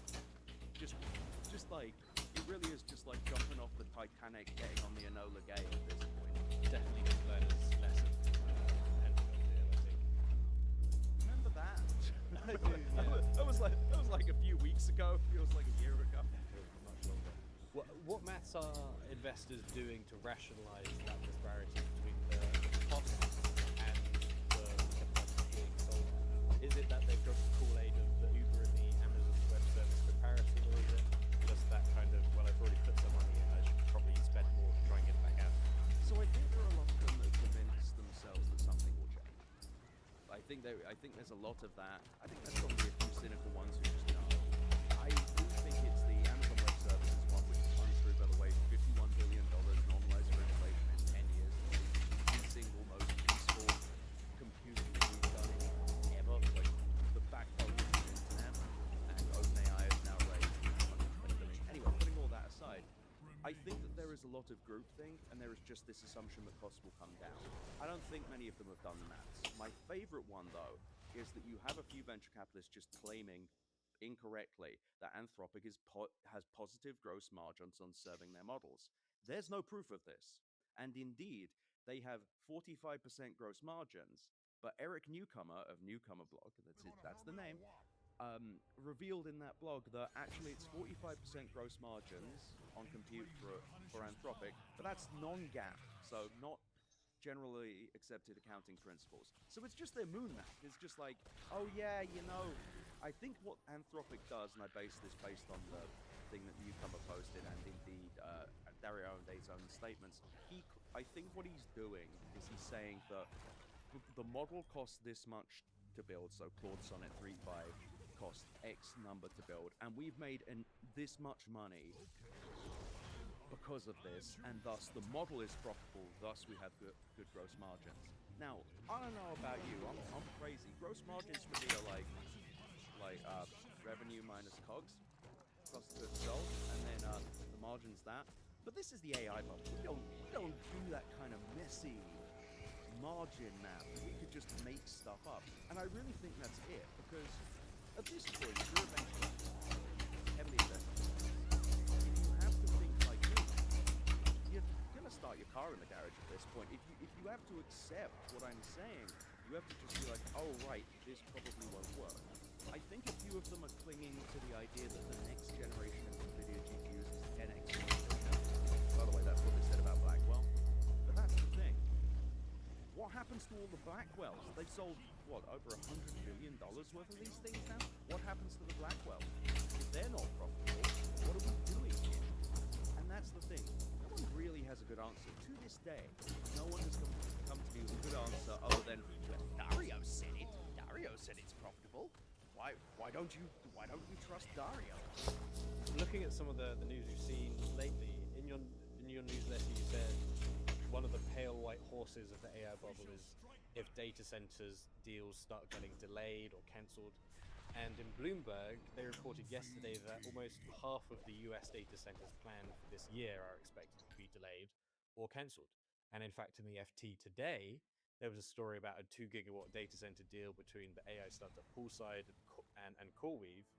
Just like, it really is just like jumping off the Titanic, getting on the Enola Gay at this point. Definitely did learn his lesson. Remember that? I do, yeah. That was like a few weeks ago. Feels like a year ago. Much longer. What maths are investors doing to rationalize that disparity between the costs and the capacity being sold? Is it that they've drunk the Kool-Aid of the Uber and the Amazon Web Service comparison, or is it just that kind of, well, I've already put some money in, I should probably spend more to try and get it back out? So I think there are a lot of them that convince themselves that something will change. I think there's a lot of that. I think there's probably a few cynical ones who just know. I do think it's the Amazon Web Services one, which is untrue, by the way. $51 billion normalized for inflation in 10 years. The single most peaceful computing we've done ever. Like the backbone of the internet, and OpenAI has now raised $120 billion. Anyway, putting all that aside, I think that there is a lot of groupthink, and there is just this assumption that costs will come down. I don't think many of them have done the maths. My favorite one, though, is that you have a few venture capitalists just claiming incorrectly that Anthropic has positive gross margins on serving their models. There's no proof of this. And indeed, they have 45% gross margins, but Eric Newcomer of Newcomer Blog, that's the name, revealed in that blog that actually it's 45% gross margins on compute for Anthropic, but that's non-GAAP, so not generally accepted accounting principles. So it's just their moon math. It's just like, oh yeah, you know, I think what Anthropic does, and I base this based on the thing that Newcomer posted and indeed Dario Amodei's own statements, I think what he's doing is he's saying that the model costs this much to build, so Claude Sonnet 3.5 cost X number to build, and we've made this much money because of this, and thus the model is profitable, thus we have good gross margins. Now, I don't know about you, I'm crazy. Gross margins for me are like revenue minus COGS, cost of goods sold, and then the margin's that. But this is the AI bubble. We don't do that kind of messy margin math. We could just make stuff up. And I really think that's it, because at this point, if you're a venture capitalist, heavily invested, you have to think like me. You're going to start your car in the garage at this point. If you have to accept what I'm saying, you have to just be like, oh right, this probably won't work. I think a few of them are clinging to the idea that the next generation of NVIDIA GPUs is 10x. By the way, that's what they said about Blackwell. But that's the thing. What happens to all the Blackwells? They've sold, what, over $100 billion worth of these things now? What happens to the Blackwell? If they're not profitable, what are we doing here? And that's the thing. No one really has a good answer. To this day, no one has come to me with a good answer other than, well, Dario said it. Dario said it's profitable. Why don't we trust Dario? Looking at some of the news you've seen lately, in your newsletter you said one of the pale white horses of the AI bubble is if data centers deals start getting delayed or cancelled. And in Bloomberg, they reported yesterday that almost half of the US data centers planned for this year are expected to be delayed or cancelled. And in fact, in the FT today, there was a story about a 2 gigawatt data center deal between the AI startup Poolside and CoreWeave